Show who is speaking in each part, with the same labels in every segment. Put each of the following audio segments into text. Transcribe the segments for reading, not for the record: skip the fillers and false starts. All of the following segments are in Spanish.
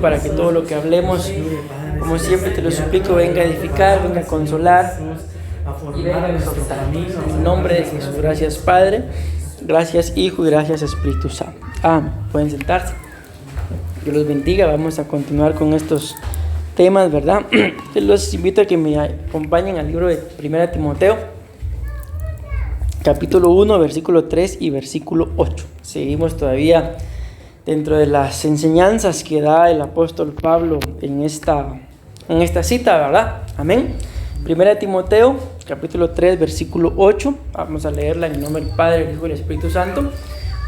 Speaker 1: para que todo lo que hablemos, como siempre te lo suplico, venga a edificar, venga a consolar y venga a exhortar. En el nombre de Jesús, gracias Padre, gracias Hijo y gracias Espíritu Santo. Amén. Pueden sentarse. Dios los bendiga. Vamos a continuar con estos temas, ¿verdad? Los invito a que me acompañen al libro de 1 Timoteo, capítulo 1, versículo 3 y versículo 8. Seguimos todavía dentro de las enseñanzas que da el apóstol Pablo en esta cita, ¿verdad? Amén. 1 Timoteo, capítulo 3, versículo 8. Vamos a leerla en el nombre del Padre, el Hijo y el Espíritu Santo.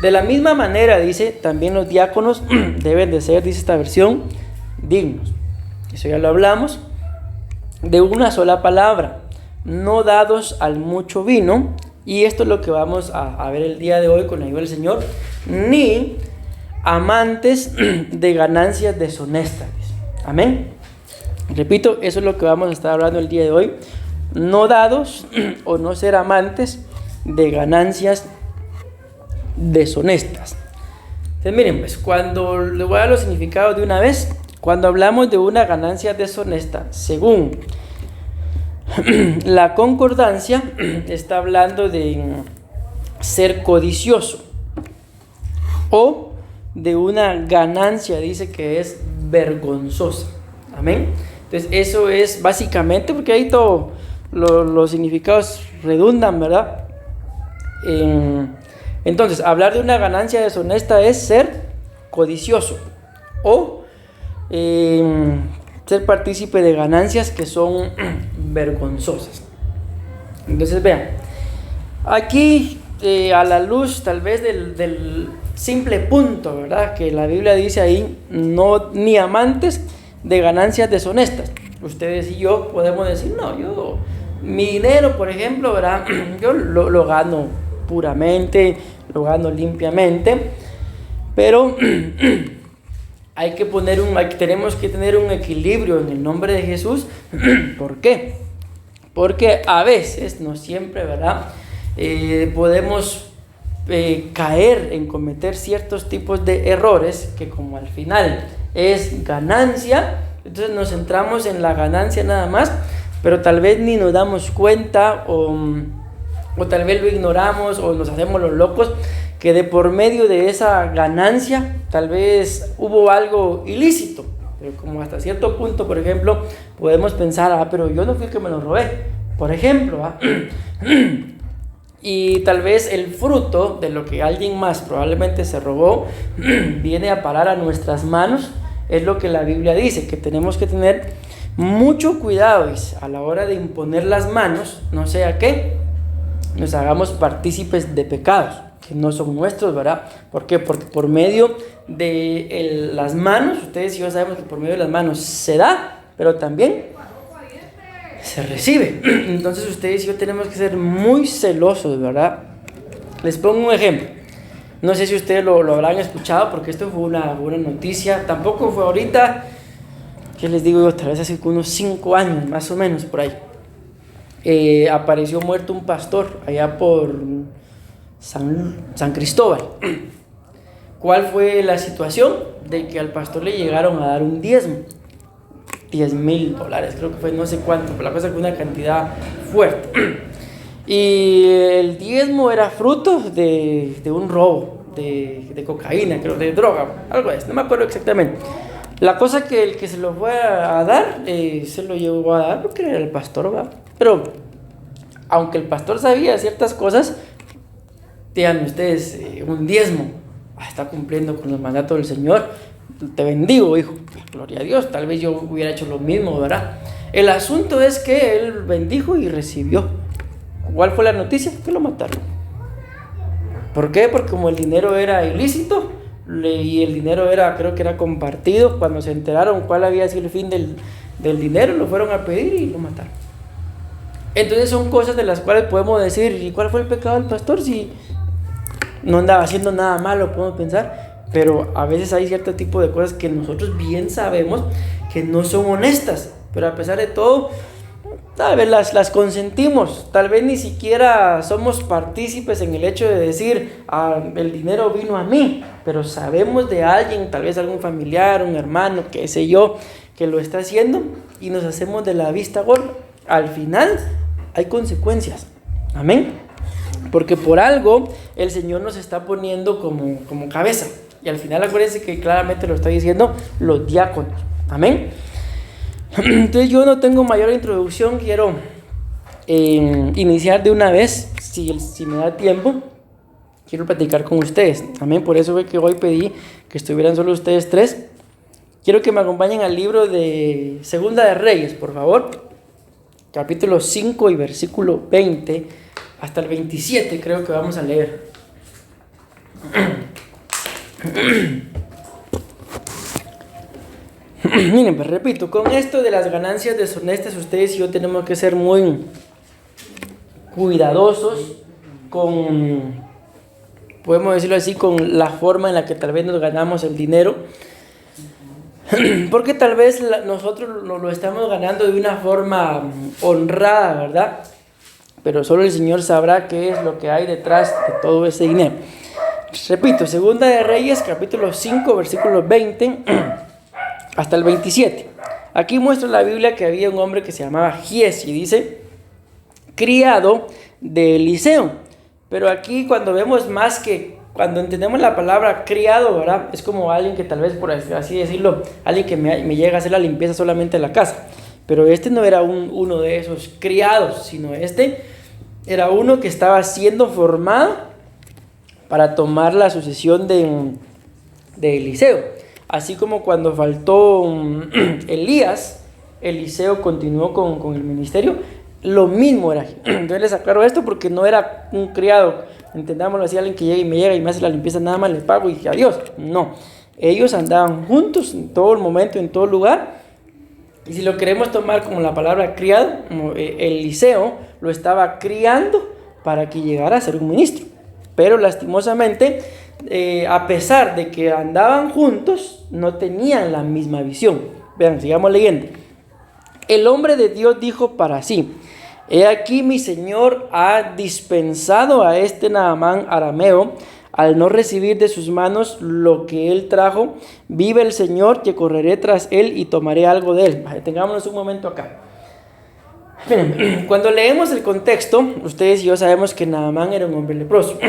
Speaker 1: De la misma manera, dice, también los diáconos deben de ser, dice esta versión, dignos. Eso ya lo hablamos. De una sola palabra, no dados al mucho vino. Y esto es lo que vamos a ver el día de hoy con la ayuda del Señor. Ni amantes de ganancias deshonestas. Amén. Repito, eso es lo que vamos a estar hablando el día de hoy. No dados o no ser amantes de ganancias deshonestas. Entonces miren, pues cuando les voy a dar los significados de una vez. Cuando hablamos de una ganancia deshonesta, según la concordancia, está hablando de ser codicioso o de una ganancia, dice que es vergonzosa. Amén. Entonces eso es básicamente, porque ahí todos los significados redundan, ¿verdad? Entonces, hablar de una ganancia deshonesta es ser codicioso o ser partícipe de ganancias que son vergonzosas. Entonces vean, aquí a la luz tal vez del simple punto, ¿verdad? Que la Biblia dice ahí, no ni amantes de ganancias deshonestas. Ustedes y yo podemos decir, no, yo mi dinero, por ejemplo, ¿verdad? Yo lo gano puramente, lo gano limpiamente, pero tenemos que tener un equilibrio en el nombre de Jesús. ¿Por qué? Porque a veces, no siempre, ¿verdad? Podemos caer en cometer ciertos tipos de errores que como al final es ganancia, entonces nos centramos en la ganancia nada más, pero tal vez ni nos damos cuenta o tal vez lo ignoramos o nos hacemos los locos, que de por medio de esa ganancia tal vez hubo algo ilícito, pero como hasta cierto punto, por ejemplo, podemos pensar, pero yo no fui el que me lo robé, por ejemplo, y tal vez el fruto de lo que alguien más probablemente se robó viene a parar a nuestras manos. Es lo que la Biblia dice, que tenemos que tener mucho cuidado a la hora de imponer las manos, no sea que nos hagamos partícipes de pecados que no son nuestros, ¿verdad? ¿Por qué? Porque por medio de las manos, ustedes y yo sabemos que por medio de las manos se da, pero también se recibe. Entonces ustedes y yo tenemos que ser muy celosos, ¿verdad? Les pongo un ejemplo. No sé si ustedes lo habrán escuchado, porque esto fue una noticia. Tampoco fue ahorita, ¿qué les digo yo? Tal vez hace unos 5 años, más o menos, por ahí. Apareció muerto un pastor allá por San Cristóbal. ¿Cuál fue la situación? De que al pastor le llegaron a dar un diezmo, $10,000, creo que fue, no sé cuánto, pero la cosa fue una cantidad fuerte. Y el diezmo era fruto de un robo de cocaína, creo, de droga, algo de eso, no me acuerdo exactamente. La cosa que el que se lo fue a dar, se lo llevó a dar porque era el pastor, ¿verdad? Pero aunque el pastor sabía ciertas cosas, díganme ustedes, un diezmo, está cumpliendo con los mandatos del Señor. Te bendigo, hijo, gloria a Dios. Tal vez yo hubiera hecho lo mismo, ¿verdad? El asunto es que él bendijo y recibió. ¿Cuál fue la noticia? Que lo mataron. ¿Por qué? Porque como el dinero era ilícito y el dinero creo que era compartido, cuando se enteraron cuál había sido el fin del dinero, lo fueron a pedir y lo mataron. Entonces son cosas de las cuales podemos decir, ¿y cuál fue el pecado del pastor? Si no andaba haciendo nada malo, podemos pensar, pero a veces hay cierto tipo de cosas que nosotros bien sabemos que no son honestas, pero a pesar de todo tal vez las consentimos, tal vez ni siquiera somos partícipes en el hecho de decir, el dinero vino a mí, pero sabemos de alguien, tal vez algún familiar, un hermano, qué sé yo, que lo está haciendo y nos hacemos de la vista gorda. Al final hay consecuencias, amén, porque por algo el Señor nos está poniendo como cabeza, y al final acuérdense que claramente lo está diciendo los diáconos, amén. Entonces yo no tengo mayor introducción, quiero iniciar de una vez, si me da tiempo, quiero platicar con ustedes, amén. Por eso fue que hoy pedí que estuvieran solo ustedes tres. Quiero que me acompañen al libro de Segunda de Reyes, por favor, capítulo 5 y versículo 20 hasta el 27 creo que vamos a leer. Miren, pues repito, con esto de las ganancias deshonestas, ustedes y yo tenemos que ser muy cuidadosos podemos decirlo así, con la forma en la que tal vez nos ganamos el dinero, porque tal vez nosotros lo estamos ganando de una forma honrada, ¿verdad? Pero solo el Señor sabrá qué es lo que hay detrás de todo ese dinero. Repito, Segunda de Reyes, capítulo 5, versículo 20 hasta el 27. Aquí muestra la Biblia que había un hombre que se llamaba Giezi, y dice, criado de Eliseo. Pero aquí cuando vemos más que, cuando entendemos la palabra criado, ¿verdad? Es como alguien que tal vez, por así decirlo, alguien que me llega a hacer la limpieza solamente de la casa. Pero este no era uno de esos criados, sino este era uno que estaba siendo formado para tomar la sucesión de Eliseo. Así como cuando faltó Elías, Eliseo continuó con el ministerio, lo mismo era. Entonces les aclaro esto porque no era un criado, entendámoslo así, alguien que llega y me hace la limpieza, nada más le pago y adiós. No, ellos andaban juntos en todo el momento, en todo lugar. Y si lo queremos tomar como la palabra criado, Eliseo lo estaba criando para que llegara a ser un ministro. Pero lastimosamente, a pesar de que andaban juntos, no tenían la misma visión. Vean, sigamos leyendo. El hombre de Dios dijo para sí: he aquí mi Señor ha dispensado a este Naamán arameo al no recibir de sus manos lo que él trajo. Vive el Señor que correré tras él y tomaré algo de él. Tengámonos un momento acá. Miren, cuando leemos el contexto, ustedes y yo sabemos que Naamán era un hombre leproso.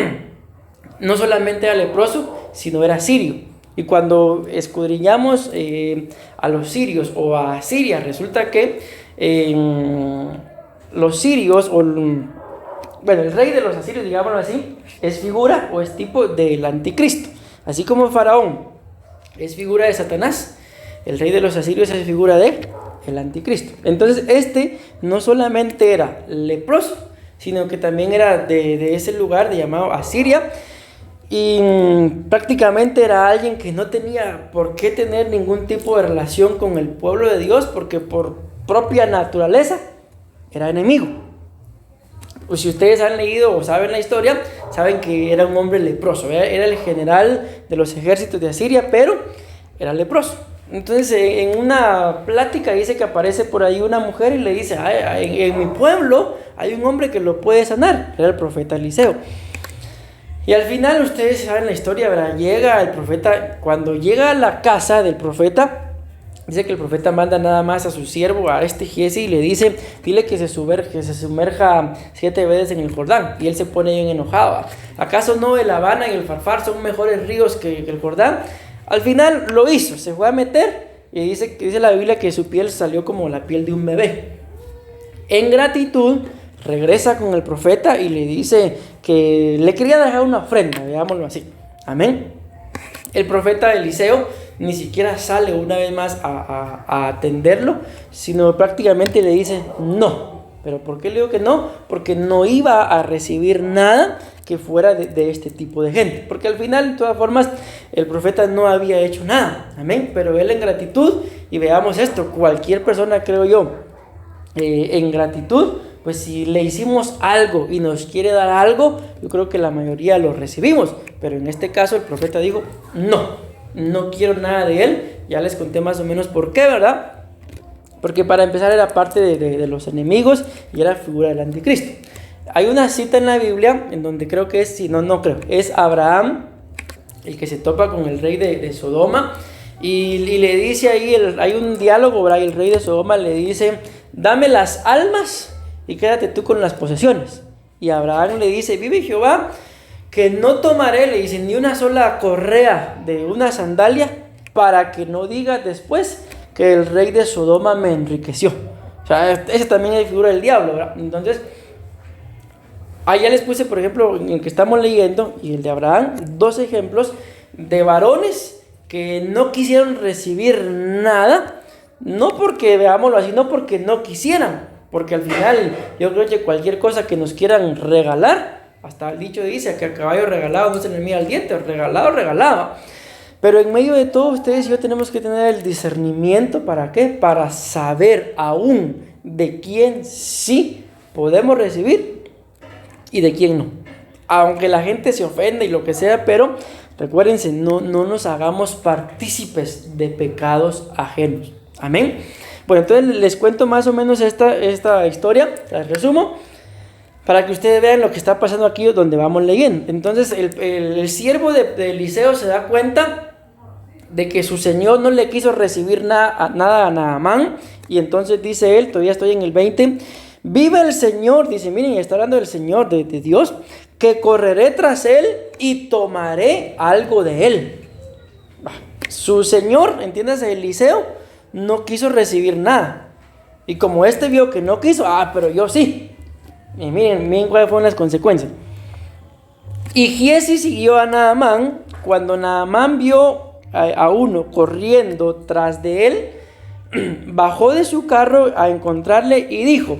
Speaker 1: No solamente era leproso, sino era sirio. Y cuando escudriñamos a los sirios o a Siria, resulta que los sirios, el rey de los asirios, digámoslo así, es figura o es tipo del anticristo. Así como Faraón es figura de Satanás, el rey de los asirios es figura de el anticristo. Entonces este no solamente era leproso, sino que también era de ese lugar llamado Asiria. Y prácticamente era alguien que no tenía por qué tener ningún tipo de relación con el pueblo de Dios, porque por propia naturaleza era enemigo. Pues si ustedes han leído o saben la historia, saben que era un hombre leproso. Era el general de los ejércitos de Asiria, pero era leproso. Entonces en una plática dice que aparece por ahí una mujer y le dice: en mi pueblo hay un hombre que lo puede sanar. Era el profeta Eliseo. Y al final ustedes saben la historia, ¿verdad? Llega el profeta, cuando llega a la casa del profeta, dice que el profeta manda nada más a su siervo, a este Giezi, y le dice: dile que se sumerja 7 veces en el Jordán. Y él se pone bien enojado. ¿Acaso no el Habana y el Farfar son mejores ríos que el Jordán? Al final lo hizo, se fue a meter, y dice la Biblia que su piel salió como la piel de un bebé. En gratitud regresa con el profeta y le dice que le quería dejar una ofrenda, digámoslo así. Amén. El profeta Eliseo ni siquiera sale una vez más a atenderlo, sino prácticamente le dice no. ¿Pero por qué le digo que no? Porque no iba a recibir nada que fuera de este tipo de gente. Porque al final, de todas formas, el profeta no había hecho nada. Amén. Pero él en gratitud, y veamos esto, cualquier persona, creo yo, en gratitud, pues si le hicimos algo y nos quiere dar algo, yo creo que la mayoría lo recibimos. Pero en este caso el profeta dijo: no quiero nada de él. Ya les conté más o menos por qué, ¿verdad? Porque para empezar era parte de los enemigos y era figura del anticristo. Hay una cita en la Biblia en donde creo que es, si no, no creo, es Abraham el que se topa con el rey de Sodoma y le dice ahí, hay un diálogo, ¿verdad? Y el rey de Sodoma le dice, dame las almas y quédate tú con las posesiones. Y Abraham le dice, vive Jehová, que no tomaré, le dice, ni una sola correa de una sandalia para que no digas después que el rey de Sodoma me enriqueció. O sea, ese también es figura del diablo, ¿verdad? Entonces, allá les puse, por ejemplo, en el que estamos leyendo, y el de Abraham, 2 ejemplos de varones que no quisieron recibir nada, no porque, veámoslo así, no porque no quisieran, porque al final yo creo que cualquier cosa que nos quieran regalar, hasta el dicho dice que a caballo regalado no se le mira el diente, regalado, regalado. Pero en medio de todo, ustedes y yo tenemos que tener el discernimiento, ¿para qué? Para saber aún de quién sí podemos recibir y de quién no. Aunque la gente se ofenda y lo que sea, pero recuérdense, no nos hagamos partícipes de pecados ajenos. Amén. Bueno, entonces les cuento más o menos esta historia, la resumo, para que ustedes vean lo que está pasando aquí donde vamos leyendo. Entonces el siervo de Eliseo se da cuenta de que su señor no le quiso recibir nada a Naamán, y entonces dice él, todavía estoy en el 20, vive el Señor, dice, miren, está hablando del Señor, de Dios, que correré tras él y tomaré algo de él. Su señor, entiéndase, Eliseo, no quiso recibir nada, y como vio que no quiso, pero yo sí, y miren cuáles fueron las consecuencias. Y Giezi siguió a Naamán. Cuando Naamán vio a uno corriendo tras de él, bajó de su carro a encontrarle y dijo,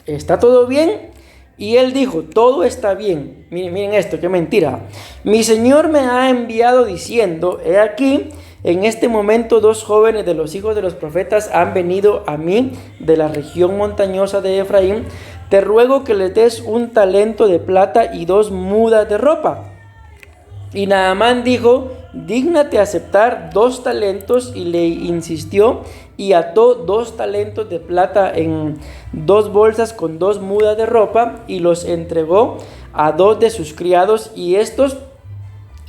Speaker 1: ¿está todo bien? Y él dijo, todo está bien. Miren esto, qué mentira. Mi señor me ha enviado diciendo, he aquí, en este momento 2 jóvenes de los hijos de los profetas han venido a mí de la región montañosa de Efraín. Te ruego que les des 1 talento de plata y 2 mudas de ropa. Y Naamán dijo, dígnate aceptar 2 talentos, y le insistió, y ató 2 talentos de plata en 2 bolsas con 2 mudas de ropa, y los entregó a 2 de sus criados, y estos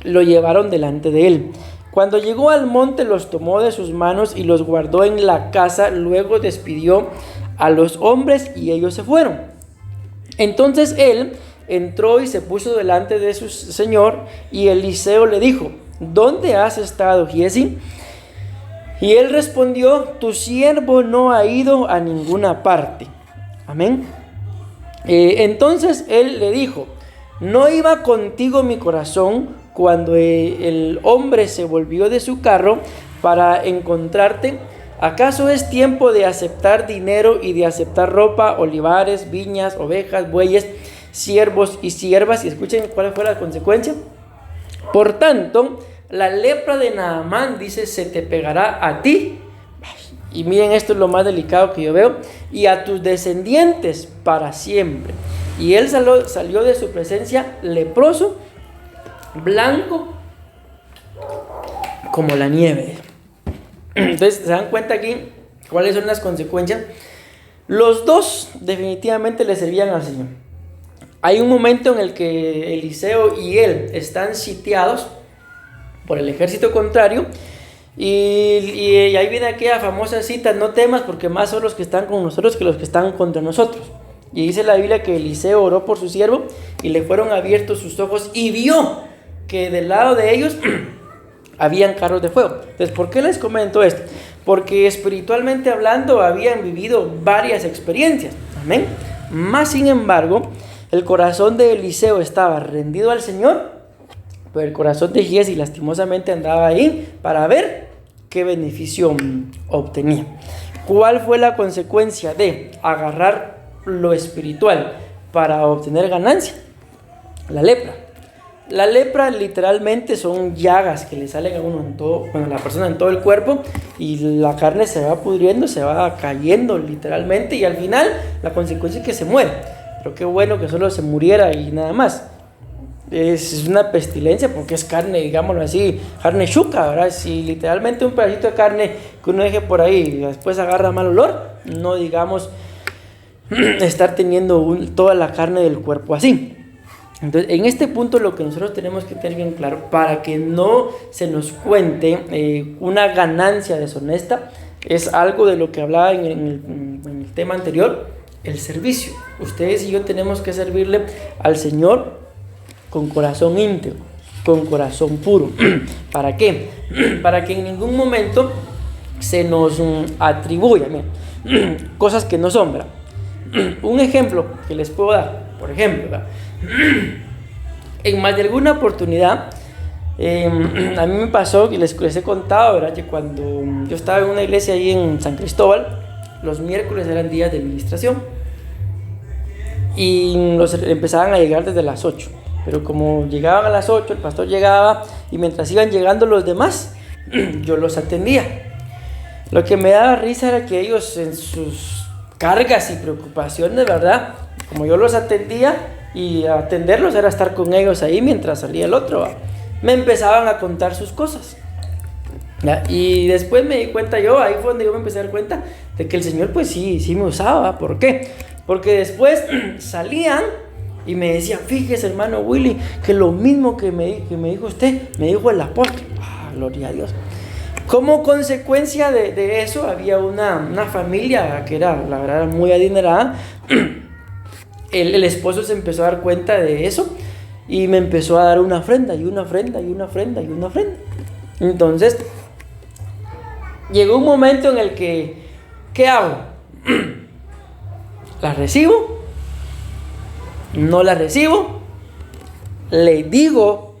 Speaker 1: lo llevaron delante de él. Cuando llegó al monte, los tomó de sus manos y los guardó en la casa. Luego despidió a los hombres y ellos se fueron. Entonces él entró y se puso delante de su señor, y Eliseo le dijo, ¿dónde has estado, Giezi? Y él respondió, tu siervo no ha ido a ninguna parte. Amén. Entonces él le dijo, ¿no iba contigo mi corazón cuando el hombre se volvió de su carro para encontrarte? ¿Acaso es tiempo de aceptar dinero y de aceptar ropa, olivares, viñas, ovejas, bueyes, siervos y siervas? Y escuchen cuál fue la consecuencia. Por tanto, la lepra de Naamán, dice, se te pegará a ti. Y miren, esto es lo más delicado que yo veo. Y a tus descendientes para siempre. Y él salió de su presencia leproso, blanco como la nieve. Entonces, ¿se dan cuenta aquí cuáles son las consecuencias? Los 2 definitivamente le servían al Señor. Hay un momento en el que Eliseo y él están sitiados por el ejército contrario, y ahí viene aquella famosa cita, no temas porque más son los que están con nosotros que los que están contra nosotros. Y dice la Biblia que Eliseo oró por su siervo y le fueron abiertos sus ojos y vio que del lado de ellos habían carros de fuego. Entonces, ¿por qué les comento esto? Porque espiritualmente hablando habían vivido varias experiencias. Amén. Más sin embargo, el corazón de Eliseo estaba rendido al Señor, pero el corazón de Giezi lastimosamente andaba ahí para ver qué beneficio obtenía. ¿Cuál fue la consecuencia de agarrar lo espiritual para obtener ganancia? La lepra. La lepra literalmente son llagas que le salen a uno a la persona en todo el cuerpo, y la carne se va pudriendo, se va cayendo literalmente, y al final la consecuencia es que se muere. Pero qué bueno que solo se muriera y nada más. es una pestilencia porque es carne, digámoslo así, carne chuca, ¿verdad? Si literalmente un pedacito de carne que uno deje por ahí y después agarra mal olor, no digamos estar teniendo toda la carne del cuerpo así. Entonces, en este punto lo que nosotros tenemos que tener bien claro, para que no se nos cuente una ganancia deshonesta, es algo de lo que hablaba en el tema anterior, el servicio. Ustedes y yo tenemos que servirle al Señor con corazón íntegro, con corazón puro. ¿Para qué? Para que en ningún momento se nos atribuya cosas que no son, ¿verdad? Un ejemplo que les puedo dar, por ejemplo, ¿verdad? En más de alguna oportunidad, a mí me pasó, y les he contado, ¿verdad?, que cuando yo estaba en una iglesia ahí en San Cristóbal, los miércoles eran días de administración y empezaban a llegar desde las 8, pero como llegaban a las 8, el pastor llegaba y mientras iban llegando los demás, yo los atendía. Lo que me daba risa era que ellos en sus cargas y preocupaciones, ¿verdad?, como yo los atendía, y atenderlos era estar con ellos ahí mientras salía el otro, ¿va?, me empezaban a contar sus cosas, ¿ya? Y después me di cuenta yo, ahí fue donde yo me empecé a dar cuenta de que el Señor pues sí me usaba. ¿Por qué? Porque después salían y me decían, fíjese hermano Willy, que lo mismo que me dijo usted, me dijo el apóstol. Gloria a Dios. Como consecuencia de eso, había una familia que era, la verdad, muy adinerada. El esposo se empezó a dar cuenta de eso y me empezó a dar una ofrenda, y una ofrenda, y una ofrenda, y una ofrenda. Entonces, llegó un momento en el que, ¿qué hago? ¿La recibo? ¿No la recibo? Le digo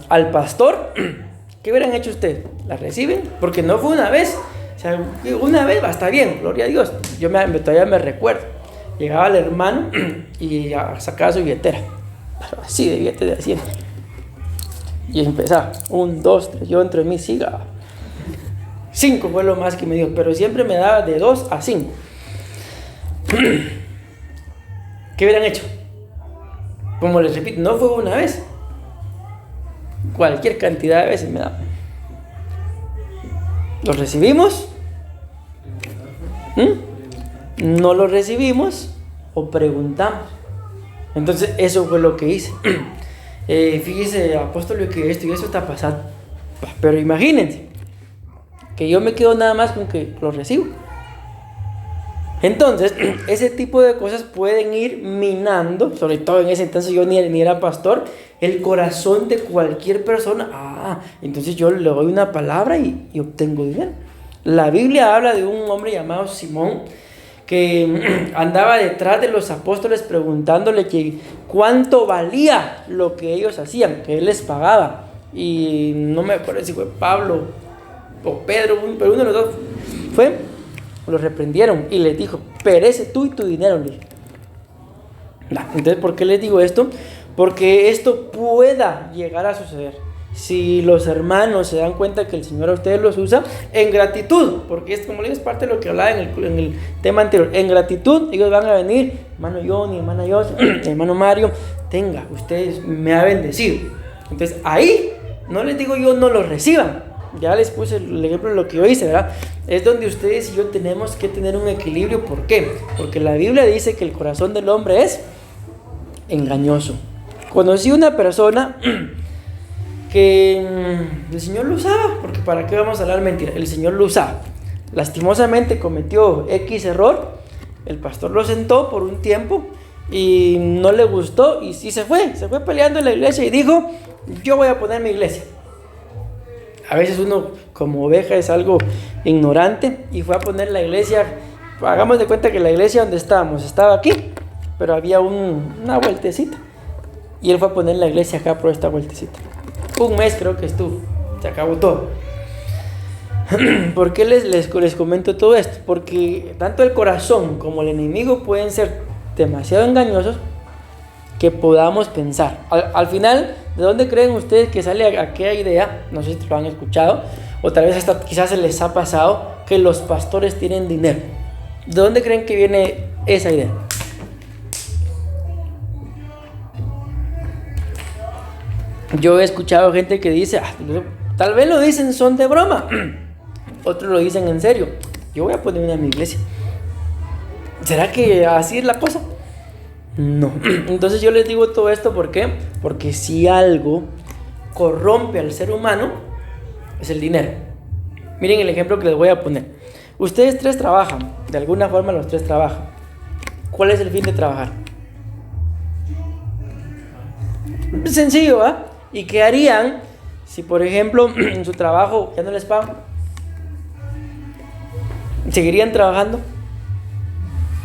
Speaker 1: al pastor, ¿qué hubieran hecho ustedes? ¿La reciben? Porque no fue una vez. O sea, una vez va, está bien, gloria a Dios. Yo todavía me recuerdo. Llegaba el hermano y sacaba su billetera. Así de billetes de 100. Y empezaba, 1, 2, 3, yo entre mí siga. 5 fue lo más que me dio, pero siempre me daba de 2 a 5. ¿Qué hubieran hecho? Como les repito, no fue una vez. Cualquier cantidad de veces me daba. ¿Los recibimos? ¿No los recibimos? ¿O preguntamos? Entonces eso fue lo que hice. Fíjese, apóstol, que esto y eso está pasando. Pero imagínense que yo me quedo nada más con que lo recibo. Entonces ese tipo de cosas pueden ir minando, sobre todo en ese entonces yo ni era pastor, el corazón de cualquier persona. Entonces yo le doy una palabra y obtengo dinero. La Biblia habla de un hombre llamado Simón que andaba detrás de los apóstoles preguntándole que cuánto valía lo que ellos hacían, que él les pagaba. Y no me acuerdo si fue Pablo o Pedro, pero uno de los dos fue, los reprendieron y les dijo, perece tú y tu dinero, le dijo. Entonces, ¿por qué les digo esto? Porque esto pueda llegar a suceder. Si los hermanos se dan cuenta que el Señor a ustedes los usa en gratitud, porque es como les digo, es parte de lo que hablaba en el tema anterior. En gratitud ellos van a venir, hermano Johnny, hermana Johnny, hermano Mario, tenga, ustedes me ha bendecido. Entonces ahí no les digo yo no los reciban. Ya les puse el ejemplo de lo que yo hice, ¿verdad? Es donde ustedes y yo tenemos que tener un equilibrio. ¿Por qué? Porque la Biblia dice que el corazón del hombre es engañoso. Conocí una persona que el Señor lo usaba, porque ¿para qué vamos a hablar mentira? El Señor lo usaba. Lastimosamente cometió X error, el pastor lo sentó por un tiempo y no le gustó y se fue peleando en la iglesia y dijo, yo voy a poner mi iglesia. A veces uno como oveja es algo ignorante y fue a poner la iglesia. Hagamos de cuenta que la iglesia donde estábamos estaba aquí, pero había una vueltecita y él fue a poner la iglesia acá por esta vueltecita. Un mes creo que estuvo, se acabó todo. ¿Por qué les comento todo esto? Porque tanto el corazón como el enemigo pueden ser demasiado engañosos que podamos pensar. Al final, ¿de dónde creen ustedes que sale aquella idea? No sé si lo han escuchado, o tal vez hasta quizás se les ha pasado, que los pastores tienen dinero. ¿De dónde creen que viene esa idea? Yo he escuchado gente que dice, tal vez lo dicen son de broma, otros lo dicen en serio. Yo voy a poner una en mi iglesia. ¿Será que así es la cosa? No. Entonces yo les digo todo esto, ¿por qué? Porque si algo corrompe al ser humano, es el dinero. Miren el ejemplo que les voy a poner. Ustedes tres trabajan, de alguna forma los tres trabajan. ¿Cuál es el fin de trabajar? Sencillo, ¿va? ¿Y qué harían si, por ejemplo, en su trabajo ya no les pagan? ¿Seguirían trabajando?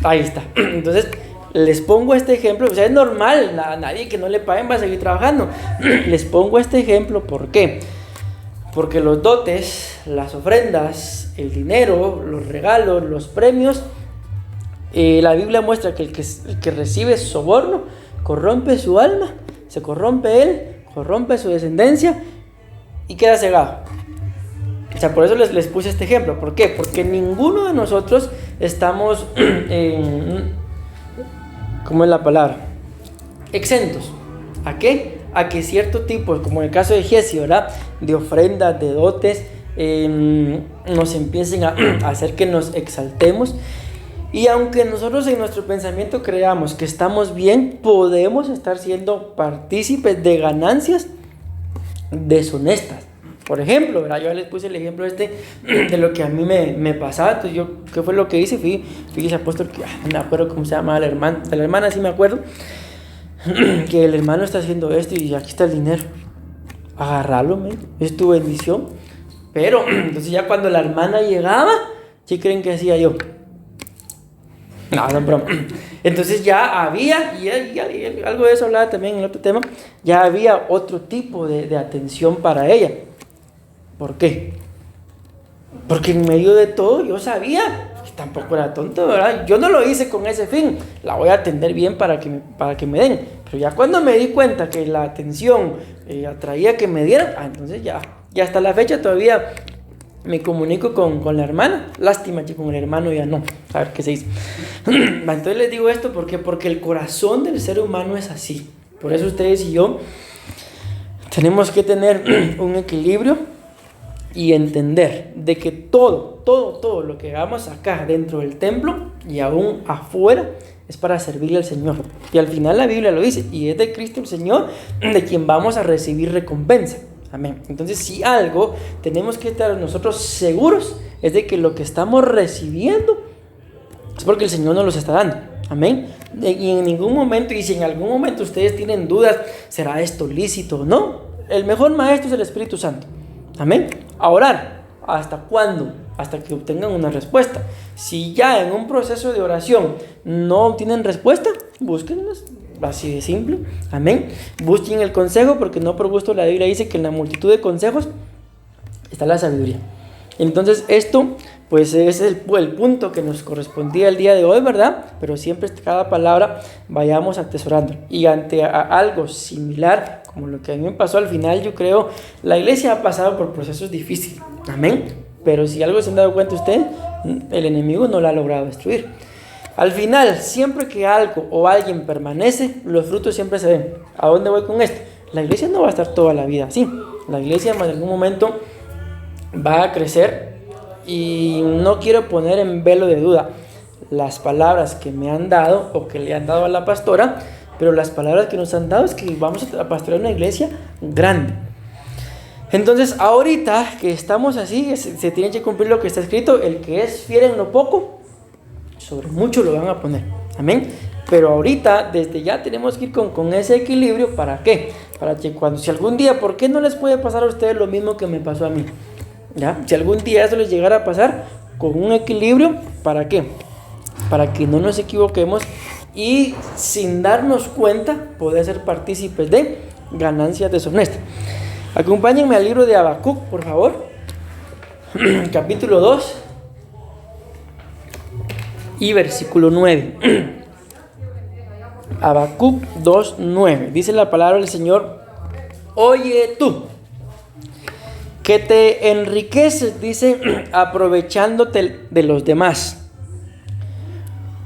Speaker 1: Ahí está. Entonces, les pongo este ejemplo. O sea, es normal, nadie que no le paguen va a seguir trabajando. Les pongo este ejemplo, ¿por qué? Porque los dotes, las ofrendas, el dinero, los regalos, los premios, la Biblia muestra que el que recibe soborno corrompe su alma, se corrompe él, corrompe su descendencia y queda cegado. O sea, por eso les puse este ejemplo. ¿Por qué? Porque ninguno de nosotros estamos, ¿cómo es la palabra? Exentos. ¿A qué? A que cierto tipo, como en el caso de Giesi, ¿verdad? De ofrendas, de dotes, nos empiecen a hacer que nos exaltemos. Y aunque nosotros en nuestro pensamiento creamos que estamos bien, podemos estar siendo partícipes de ganancias deshonestas. Por ejemplo, ¿verdad? Yo les puse el ejemplo de lo que a mí me pasaba. Entonces yo, ¿qué fue lo que hice? Fui ese apóstol que no me acuerdo cómo se llama la hermana. De la hermana sí me acuerdo. Que el hermano está haciendo esto y aquí está el dinero. Agárralo, es tu bendición. Pero, entonces ya cuando la hermana llegaba, ¿sí creen que hacía yo? No, broma. Entonces ya había, y algo de eso hablaba también en el otro tema, ya había otro tipo de atención para ella. ¿Por qué? Porque en medio de todo yo sabía, que tampoco era tonto, ¿verdad? Yo no lo hice con ese fin, la voy a atender bien para que me den. Pero ya cuando me di cuenta que la atención atraía que me dieran, entonces ya hasta la fecha todavía me comunico con la hermana. Lástima que con el hermano ya no, a ver qué se dice. Entonces les digo esto porque el corazón del ser humano es así. Por eso ustedes y yo tenemos que tener un equilibrio y entender de que todo lo que hagamos acá dentro del templo y aún afuera es para servirle al Señor. Y al final la Biblia lo dice, y es de Cristo el Señor de quien vamos a recibir recompensa. Amén. Entonces, si algo tenemos que estar nosotros seguros es de que lo que estamos recibiendo es porque el Señor nos los está dando. Amén. Y en ningún momento, y si en algún momento ustedes tienen dudas, ¿será esto lícito o no? El mejor maestro es el Espíritu Santo. Amén. A orar. ¿Hasta cuándo? Hasta que obtengan una respuesta. Si ya en un proceso de oración no obtienen respuesta, búsquenlas. Así de simple. Amén. Busquen el consejo, porque no por gusto la Biblia dice que en la multitud de consejos está la sabiduría. Entonces esto pues es el punto que nos correspondía el día de hoy, ¿verdad? Pero siempre cada palabra vayamos atesorando. Y ante algo similar como lo que a mí me pasó al final, yo creo la iglesia ha pasado por procesos difíciles. Amén. Pero si algo se han dado cuenta ustedes, el enemigo no lo ha logrado destruir. Al final, siempre que algo o alguien permanece, los frutos siempre se ven. ¿A dónde voy con esto? La iglesia no va a estar toda la vida así. La iglesia en algún momento va a crecer, y no quiero poner en velo de duda las palabras que me han dado o que le han dado a la pastora, pero las palabras que nos han dado es que vamos a pastorear una iglesia grande. Entonces, ahorita que estamos así, se tiene que cumplir lo que está escrito: el que es fiel en lo poco, sobre mucho lo van a poner. Amén. Pero ahorita, desde ya tenemos que ir con ese equilibrio. ¿Para qué? Para que si algún día, ¿por qué no les puede pasar a ustedes lo mismo que me pasó a mí? ¿Ya? Si algún día eso les llegara a pasar, con un equilibrio, ¿para qué? Para que no nos equivoquemos y sin darnos cuenta poder ser partícipes de ganancias deshonestas. Acompáñenme al libro de Habacuc, por favor. Capítulo 2 y versículo 9. Habacuc 2:9. Dice la palabra del Señor: oye tú, que te enriqueces, dice, aprovechándote de los demás.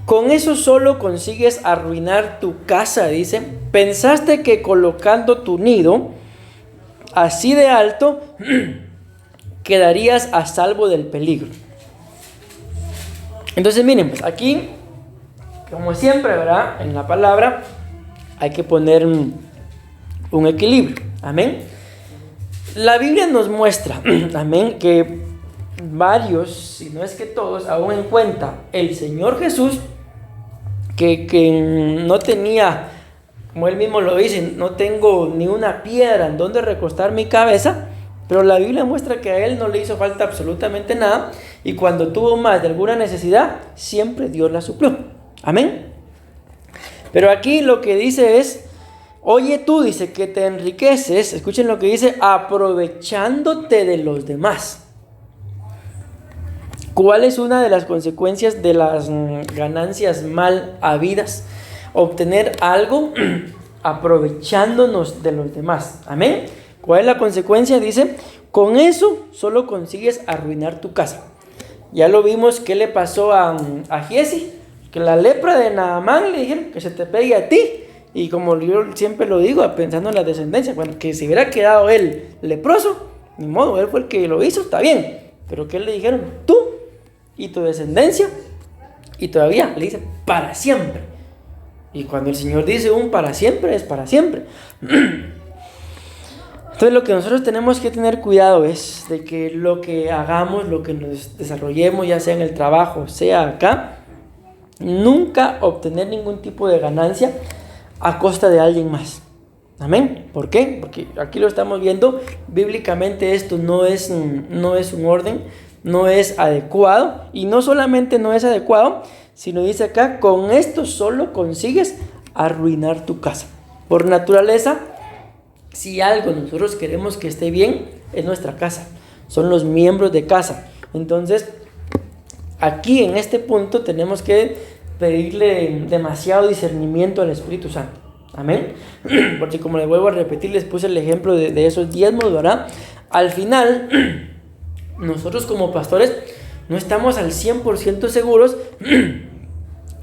Speaker 1: Con eso solo consigues arruinar tu casa, dice. Pensaste que colocando tu nido así de alto, quedarías a salvo del peligro. Entonces miren, pues aquí, como siempre, ¿verdad? En la palabra hay que poner un equilibrio. Amén. La Biblia nos muestra, amén, que varios, si no es que todos, aún en cuenta el Señor Jesús, que no tenía, como él mismo lo dice, no tengo ni una piedra en donde recostar mi cabeza, pero la Biblia muestra que a él no le hizo falta absolutamente nada, y cuando tuvo más de alguna necesidad, siempre Dios la suplió. Amén. Pero aquí lo que dice es, oye tú, dice, que te enriqueces, escuchen lo que dice, aprovechándote de los demás. ¿Cuál es una de las consecuencias de las ganancias mal habidas? Obtener algo aprovechándonos de los demás. Amén. ¿Cuál es la consecuencia? Dice, con eso solo consigues arruinar tu casa. Ya lo vimos qué le pasó a Giesi, que la lepra de Naamán le dijeron que se te pegue a ti. Y como yo siempre lo digo, pensando en la descendencia, bueno, que si hubiera quedado él leproso, ni modo, él fue el que lo hizo, está bien. Pero ¿qué le dijeron? Tú y tu descendencia, y todavía le dice para siempre. Y cuando el Señor dice un para siempre, es para siempre. Entonces lo que nosotros tenemos que tener cuidado es de que lo que hagamos, lo que nos desarrollemos, ya sea en el trabajo, sea acá, nunca obtener ningún tipo de ganancia a costa de alguien más. Amén. ¿Por qué? Porque aquí lo estamos viendo, bíblicamente esto no es un orden, no es adecuado, y no solamente no es adecuado, sino dice acá, con esto solo consigues arruinar tu casa. Por naturaleza, si algo nosotros queremos que esté bien, es nuestra casa, son los miembros de casa. Entonces, aquí en este punto tenemos que pedirle demasiado discernimiento al Espíritu Santo. Amén. Porque como les vuelvo a repetir, les puse el ejemplo de esos diezmos, ¿verdad? Al final, nosotros como pastores no estamos al 100% seguros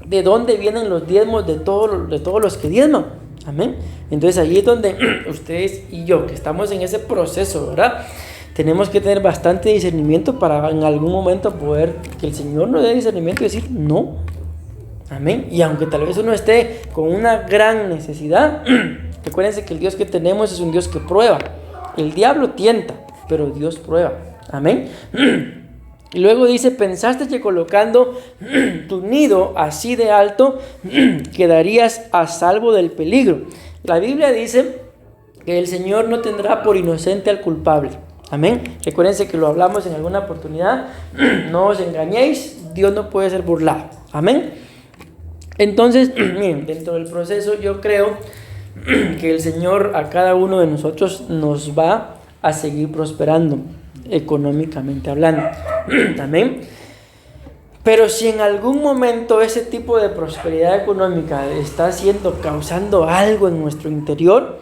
Speaker 1: de dónde vienen los diezmos de todos los que diezman. Amén. Entonces ahí es donde ustedes y yo, que estamos en ese proceso, ¿verdad? Tenemos que tener bastante discernimiento para en algún momento poder, que el Señor nos dé discernimiento y decir no. Amén. Y aunque tal vez uno esté con una gran necesidad, recuérdense que el Dios que tenemos es un Dios que prueba. El diablo tienta, pero Dios prueba. Amén. Y luego dice, pensaste que colocando tu nido así de alto quedarías a salvo del peligro. La Biblia dice que el Señor no tendrá por inocente al culpable. Amén. Recuérdense que lo hablamos en alguna oportunidad. No os engañéis, Dios no puede ser burlado. Amén. Entonces, miren, dentro del proceso yo creo que el Señor a cada uno de nosotros nos va a seguir prosperando económicamente hablando. Amén. Pero si en algún momento ese tipo de prosperidad económica está causando algo en nuestro interior,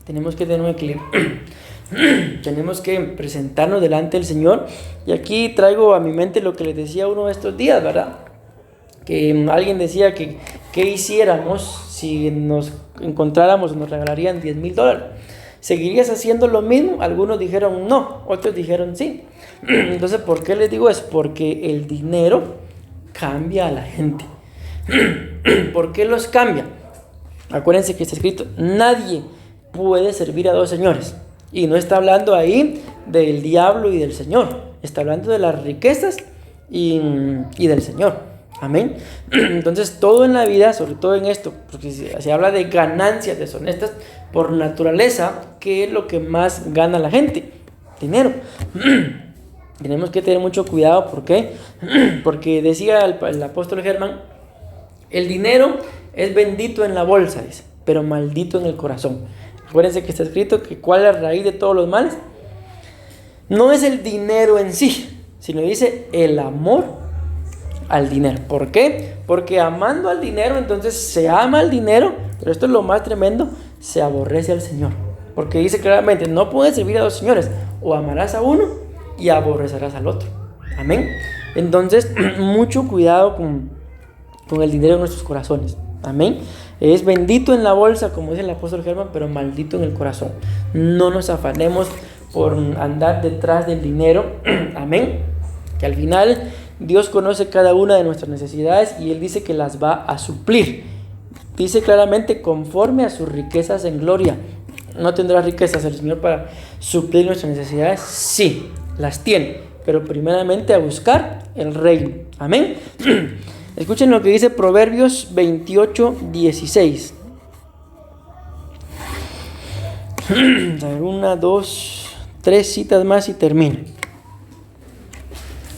Speaker 1: tenemos que tener un equilibrio. Tenemos que presentarnos delante del Señor. Y aquí traigo a mi mente lo que les decía uno de estos días, ¿verdad? Que alguien decía que ¿qué hiciéramos si nos encontráramos o nos regalarían $10,000? ¿Seguirías haciendo lo mismo? Algunos dijeron no, otros dijeron sí. Entonces, ¿por qué les digo eso? Porque el dinero cambia a la gente. ¿Por qué los cambia? Acuérdense que está escrito, nadie puede servir a dos señores. Y no está hablando ahí del diablo y del Señor. Está hablando de las riquezas y del Señor. Amén. Entonces todo en la vida, sobre todo en esto, porque se habla de ganancias deshonestas, por naturaleza, ¿qué es lo que más gana la gente? Dinero. Tenemos que tener mucho cuidado. ¿Por qué? Porque decía el apóstol Germán, el dinero es bendito en la bolsa, dice, pero maldito en el corazón. Acuérdense que está escrito que ¿cuál es la raíz de todos los males? No es el dinero en sí, sino dice el amor al dinero. ¿Por qué? Porque amando al dinero, entonces se ama al dinero, pero esto es lo más tremendo, se aborrece al Señor. Porque dice claramente, no puedes servir a dos señores, o amarás a uno y aborrecerás al otro. Amén. Entonces, mucho cuidado con el dinero en nuestros corazones. Amén. Es bendito en la bolsa, como dice el apóstol Germán, pero maldito en el corazón. No nos afanemos por andar detrás del dinero. Amén. Que al final Dios conoce cada una de nuestras necesidades y Él dice que las va a suplir. Dice claramente, conforme a sus riquezas en gloria. ¿No tendrá riquezas el Señor para suplir nuestras necesidades? Sí, las tiene, pero primeramente a buscar el reino. Amén. Escuchen lo que dice Proverbios 28:16. A ver, 1, 2, 3 citas más y termino.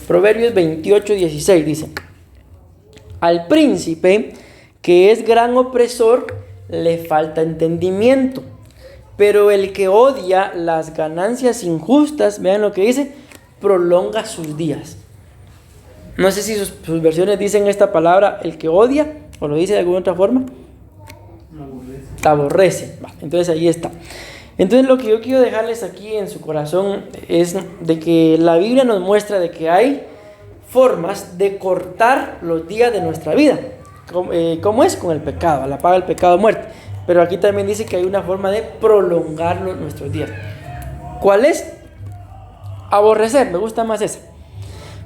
Speaker 1: Proverbios 28:16 dice: al príncipe que es gran opresor le falta entendimiento, pero el que odia las ganancias injustas, vean lo que dice, prolonga sus días. No sé si sus versiones dicen esta palabra, el que odia, o lo dice de alguna otra forma. Aborrece. Entonces ahí está. Entonces lo que yo quiero dejarles aquí en su corazón es de que la Biblia nos muestra de que hay formas de cortar los días de nuestra vida. ¿Cómo es? Con el pecado, a la paga del pecado, muerte. Pero aquí también dice que hay una forma de prolongar nuestros días. ¿Cuál es? Aborrecer, me gusta más esa.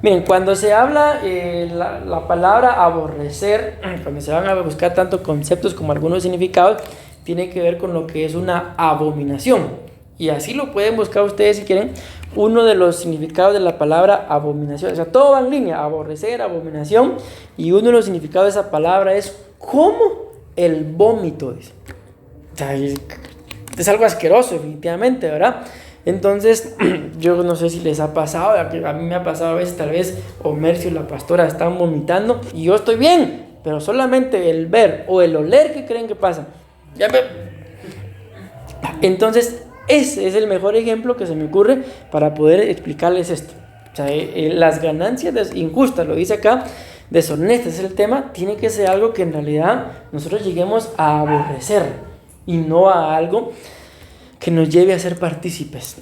Speaker 1: Miren, cuando se habla la palabra aborrecer, cuando se van a buscar tanto conceptos como algunos significados, tiene que ver con lo que es una abominación. Y así lo pueden buscar ustedes si quieren. Uno de los significados de la palabra abominación, o sea, todo va en línea, aborrecer, abominación. Y uno de los significados de esa palabra es como el vómito. Dice. O sea, es algo asqueroso, definitivamente, ¿verdad? Entonces, yo no sé si les ha pasado, a mí me ha pasado a veces, tal vez Omercio y la pastora están vomitando y yo estoy bien, pero solamente el ver o el oler, ¿qué creen que pasa? Entonces, ese es el mejor ejemplo que se me ocurre para poder explicarles esto. O sea, las ganancias injustas, lo dice acá, deshonestas es el tema, tiene que ser algo que en realidad nosotros lleguemos a aborrecer y no a algo que nos lleve a ser partícipes.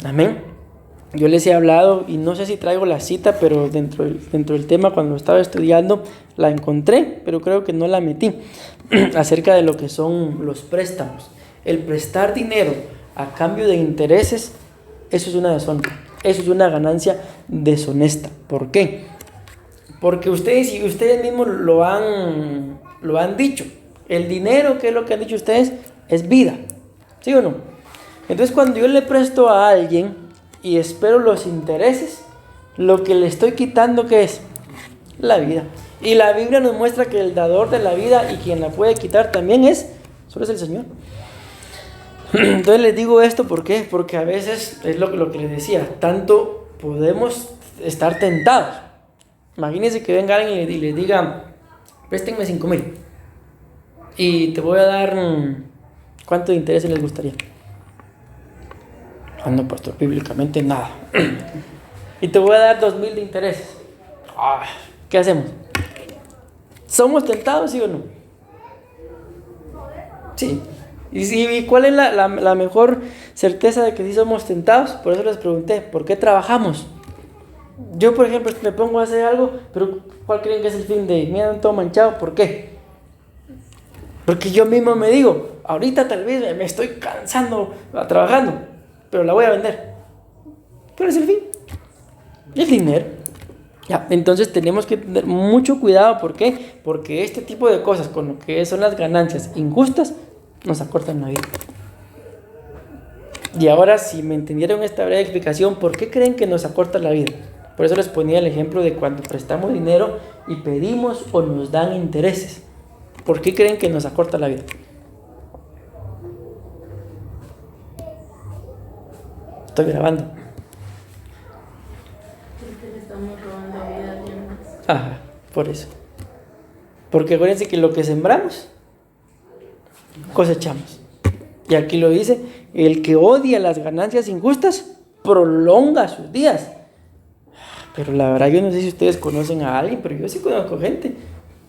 Speaker 1: Amén. Yo les he hablado, y no sé si traigo la cita, pero dentro del tema, cuando estaba estudiando, la encontré, pero creo que no la metí, acerca de lo que son los préstamos. El prestar dinero a cambio de intereses, eso es una deshonra, eso es una ganancia deshonesta. ¿Por qué? Porque ustedes mismos lo han dicho. El dinero, ¿qué es lo que han dicho ustedes? Es vida. ¿Sí o no? Entonces, cuando yo le presto a alguien y espero los intereses, lo que le estoy quitando, ¿qué es? La vida. Y la Biblia nos muestra que el dador de la vida y quien la puede quitar también solo es el Señor. Entonces les digo esto, ¿por qué? Porque a veces, es lo que les decía, tanto podemos estar tentados. Imagínense que venga alguien y les diga, préstenme 5,000 y te voy a dar, ¿cuánto de interés les gustaría? No, pastor, bíblicamente nada. Y te voy a dar 2,000 de intereses. ¿Qué hacemos? ¿Somos tentados, sí o no? Sí. ¿Y cuál es la mejor certeza de que sí somos tentados? Por eso les pregunté, ¿por qué trabajamos? Yo, por ejemplo, me pongo a hacer algo, pero ¿cuál creen que es el fin de? Mira, todo manchado, ¿por qué? Porque yo mismo me digo, ahorita tal vez me estoy cansando trabajando, pero la voy a vender. ¿Cuál es el fin? El dinero. Ya, entonces tenemos que tener mucho cuidado. ¿Por qué? Porque este tipo de cosas, con lo que son las ganancias injustas, nos acortan la vida. Y ahora, si me entendieron esta breve explicación, ¿por qué creen que nos acorta la vida? Por eso les ponía el ejemplo de cuando prestamos dinero y pedimos o nos dan intereses. ¿Por qué creen que nos acorta la vida? Estoy grabando.
Speaker 2: Porque le estamos robando vida a alguien más.
Speaker 1: Ajá, por eso. Porque acuérdense que lo que sembramos, cosechamos. Y aquí lo dice, el que odia las ganancias injustas, prolonga sus días. Pero la verdad, yo no sé si ustedes conocen a alguien, pero yo sí conozco gente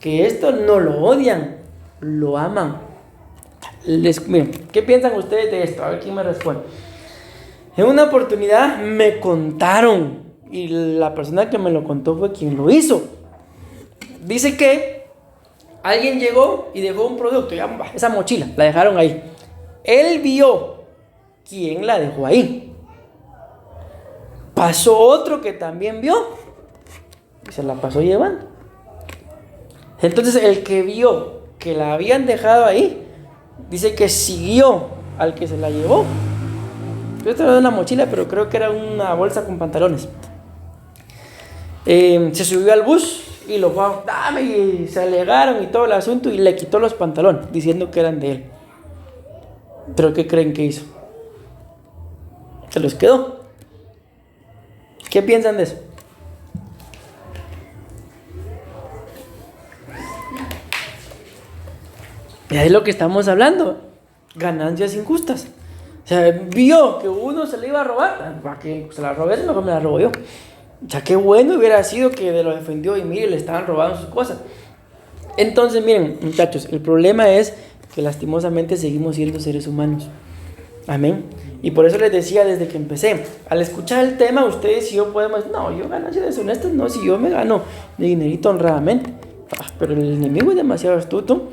Speaker 1: que esto no lo odian, lo aman. Miren, ¿qué piensan ustedes de esto? A ver quién me responde. En una oportunidad me contaron, y la persona que me lo contó fue quien lo hizo. Dice que Alguien llegó y dejó un producto, esa mochila, la dejaron ahí. Él vio quién la dejó ahí. Pasó otro que también vio y se la pasó llevando. Entonces el que vio que la habían dejado ahí, dice que siguió al que se la llevó. Yo estaba en una mochila, pero creo que era una bolsa con pantalones. Se subió al bus y los fue dame, y se alegaron y todo el asunto, y le quitó los pantalones diciendo que eran de él. ¿Pero qué creen que hizo? Se los quedó. ¿Qué piensan de eso? Y es lo que estamos hablando. Ganancias injustas. O sea, vio que uno se le iba a robar. Para que se la robe, mejor me la robo yo. O sea, qué bueno hubiera sido que lo defendió y mire, le estaban robando sus cosas. Entonces, miren, muchachos, el problema es que lastimosamente seguimos siendo seres humanos. Amén. Y por eso les decía desde que empecé, al escuchar el tema, ustedes y yo podemos, no, yo ganancias deshonestas, no, si yo me gano de dinerito honradamente. Pero el enemigo es demasiado astuto,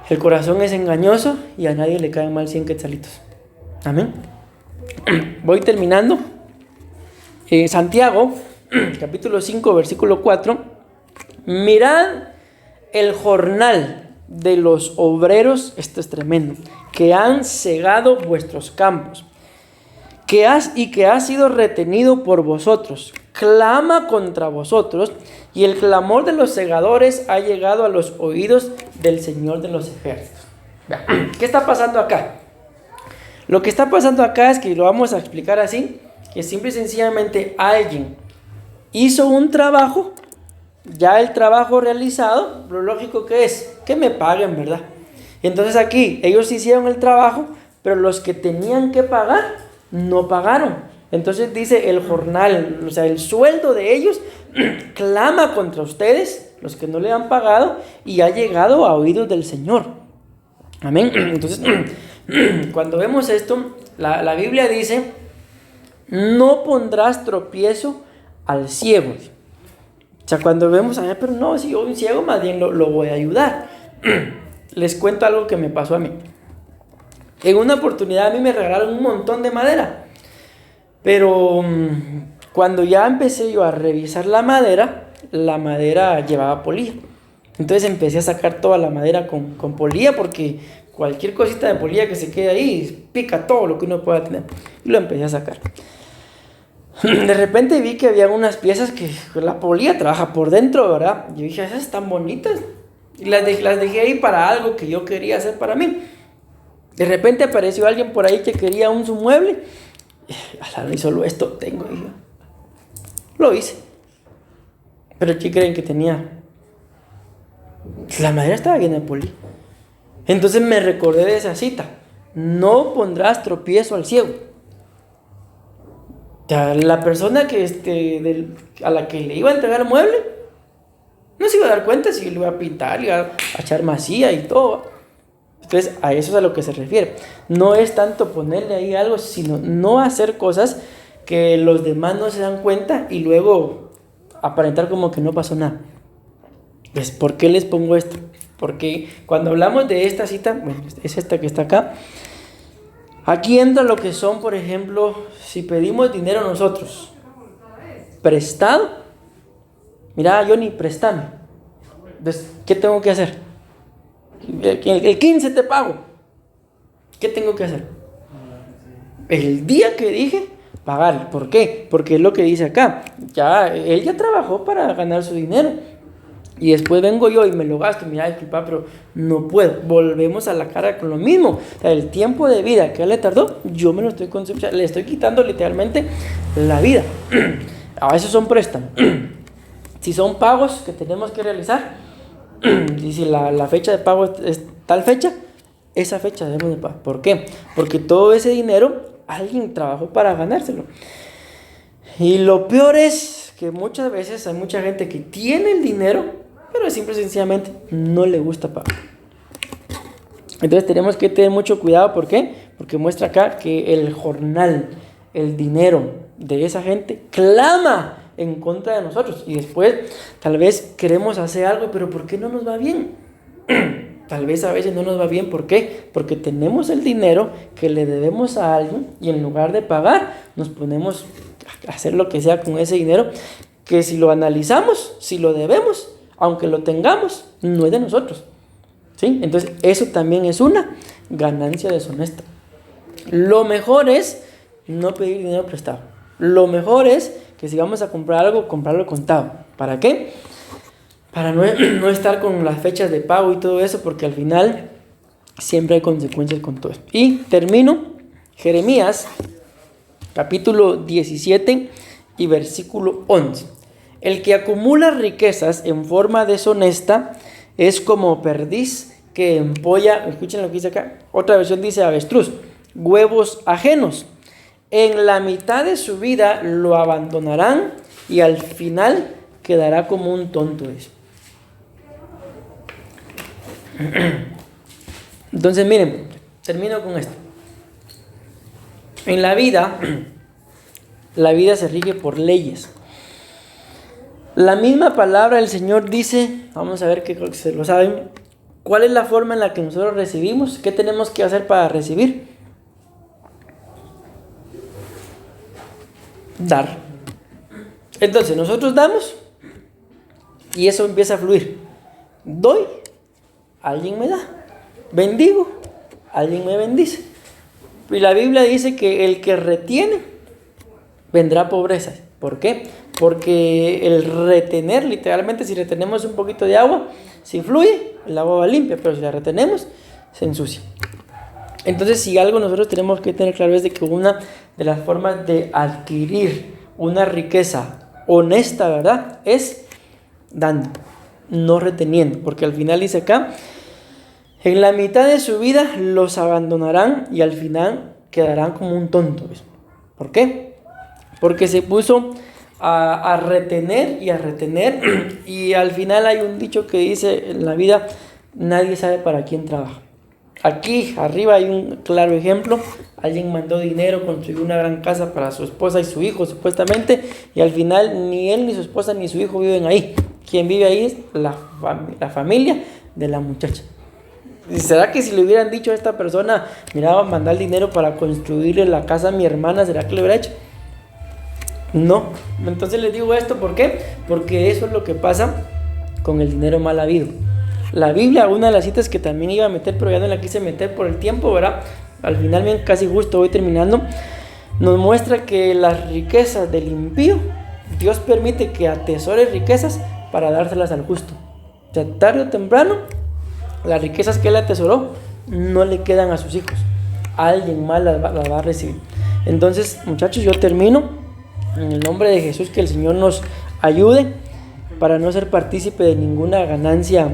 Speaker 1: el corazón es engañoso y a nadie le caen mal 100 quetzalitos. Amén. Voy terminando. Santiago, capítulo 5, versículo 4. Mirad el jornal de los obreros, esto es tremendo, que han cegado vuestros campos, que ha sido retenido por vosotros, clama contra vosotros, y el clamor de los segadores ha llegado a los oídos del Señor de los ejércitos. ¿Qué está pasando acá? Lo que está pasando acá es que lo vamos a explicar así, que simple y sencillamente alguien hizo un trabajo, ya el trabajo realizado, lo lógico que es que me paguen, ¿verdad? Entonces aquí ellos hicieron el trabajo, pero los que tenían que pagar no pagaron. Entonces dice el jornal, o sea, el sueldo de ellos clama contra ustedes, los que no le han pagado, y ha llegado a oídos del Señor. Amén. Entonces, cuando vemos esto, la Biblia dice, no pondrás tropiezo al ciego. O sea, cuando vemos, pero no, si yo un ciego, más bien lo voy a ayudar. Les cuento algo que me pasó a mí. En una oportunidad a mí me regalaron un montón de madera. Pero cuando ya empecé yo a revisar la madera llevaba polilla. Entonces empecé a sacar toda la madera con polilla, porque cualquier cosita de polilla que se quede ahí pica todo lo que uno pueda tener. Y lo empecé a sacar. De repente vi que había unas piezas que la polilla trabaja por dentro, ¿verdad? Yo dije, esas están bonitas. Y las dejé ahí para algo que yo quería hacer para mí. De repente apareció alguien por ahí que quería su mueble. Y solo esto tengo. Y yo lo hice. Pero ¿qué creen que tenía? La madera estaba llena de polilla. Entonces me recordé de esa cita. No pondrás tropiezo al ciego. O sea, la persona a la que le iba a entregar el mueble no se iba a dar cuenta si le iba a pintar, le iba a echar masilla y todo. Entonces a eso es a lo que se refiere. No es tanto ponerle ahí algo, sino no hacer cosas que los demás no se dan cuenta y luego aparentar como que no pasó nada. Pues, ¿por qué les pongo esto? Porque cuando hablamos de esta cita, bueno, es esta que está acá. Aquí entra lo que son, por ejemplo, si pedimos dinero nosotros, prestado. Mira, Johnny, préstame. Entonces, ¿qué tengo que hacer? El 15 te pago. ¿Qué tengo que hacer? El día que dije, pagar. ¿Por qué? Porque es lo que dice acá. Él ya trabajó para ganar su dinero. Y después vengo yo y me lo gasto. Mira, disculpa, pero no puedo. Volvemos a la cara con lo mismo. O sea, el tiempo de vida que él le tardó, yo me lo estoy consumiendo. O sea, le estoy quitando literalmente la vida. A veces son préstamos. Si son pagos que tenemos que realizar, y si la fecha de pago es tal fecha, esa fecha debemos de pagar. ¿Por qué? Porque todo ese dinero alguien trabajó para ganárselo. Y lo peor es que muchas veces hay mucha gente que tiene el dinero, pero simple y sencillamente no le gusta pagar. Entonces tenemos que tener mucho cuidado. ¿Por qué? Porque muestra acá que el jornal, el dinero de esa gente clama en contra de nosotros. Y después tal vez queremos hacer algo, pero ¿por qué no nos va bien? tal vez a veces no nos va bien. ¿Por qué? Porque tenemos el dinero que le debemos a alguien y en lugar de pagar, nos ponemos a hacer lo que sea con ese dinero, que si lo analizamos, si lo debemos, aunque lo tengamos, no es de nosotros. ¿Sí? Entonces, eso también es una ganancia deshonesta. Lo mejor es no pedir dinero prestado. Lo mejor es que si vamos a comprar algo, comprarlo contado. ¿Para qué? Para no estar con las fechas de pago y todo eso, porque al final siempre hay consecuencias con todo esto. Y termino, Jeremías, capítulo 17 y versículo 11. El que acumula riquezas en forma deshonesta es como perdiz que empolla, escuchen lo que dice acá, otra versión dice avestruz, huevos ajenos. En la mitad de su vida lo abandonarán y al final quedará como un tonto. Entonces miren, termino con esto. En la vida se rige por leyes. La misma palabra del Señor dice, vamos a ver que creo que se lo saben, ¿cuál es la forma en la que nosotros recibimos? ¿Qué tenemos que hacer para recibir? Dar. Entonces nosotros damos y eso empieza a fluir. Doy, alguien me da. Bendigo, alguien me bendice. Y la Biblia dice que el que retiene vendrá pobreza. ¿Por qué? Porque el retener, literalmente, si retenemos un poquito de agua, si fluye, el agua va limpia, pero si la retenemos, se ensucia. Entonces, si algo nosotros tenemos que tener claro es de que una de las formas de adquirir una riqueza honesta, ¿verdad?, es dando, no reteniendo, porque al final dice acá, en la mitad de su vida los abandonarán y al final quedarán como un tonto. ¿Por qué? Porque se puso a retener y al final hay un dicho que dice en la vida, nadie sabe para quién trabaja. Aquí arriba hay un claro ejemplo, alguien mandó dinero, construyó una gran casa para su esposa y su hijo supuestamente, y al final ni él, ni su esposa, ni su hijo viven ahí. Quien vive ahí es la familia de la muchacha. ¿Y será que si le hubieran dicho a esta persona, mira, va a mandar dinero para construirle la casa a mi hermana, será que le hubiera hecho? No. Entonces les digo esto, ¿por qué? Porque eso es lo que pasa con el dinero mal habido. La Biblia, una de las citas que también iba a meter, pero ya no la quise meter por el tiempo, ¿verdad? Al final, bien, casi justo voy terminando, nos muestra que las riquezas del impío, Dios permite que atesore riquezas para dárselas al justo. O sea, tarde o temprano, las riquezas que él atesoró no le quedan a sus hijos. Alguien más las va a recibir. Entonces, muchachos, yo termino. En el nombre de Jesús, que el Señor nos ayude para no ser partícipe de ninguna ganancia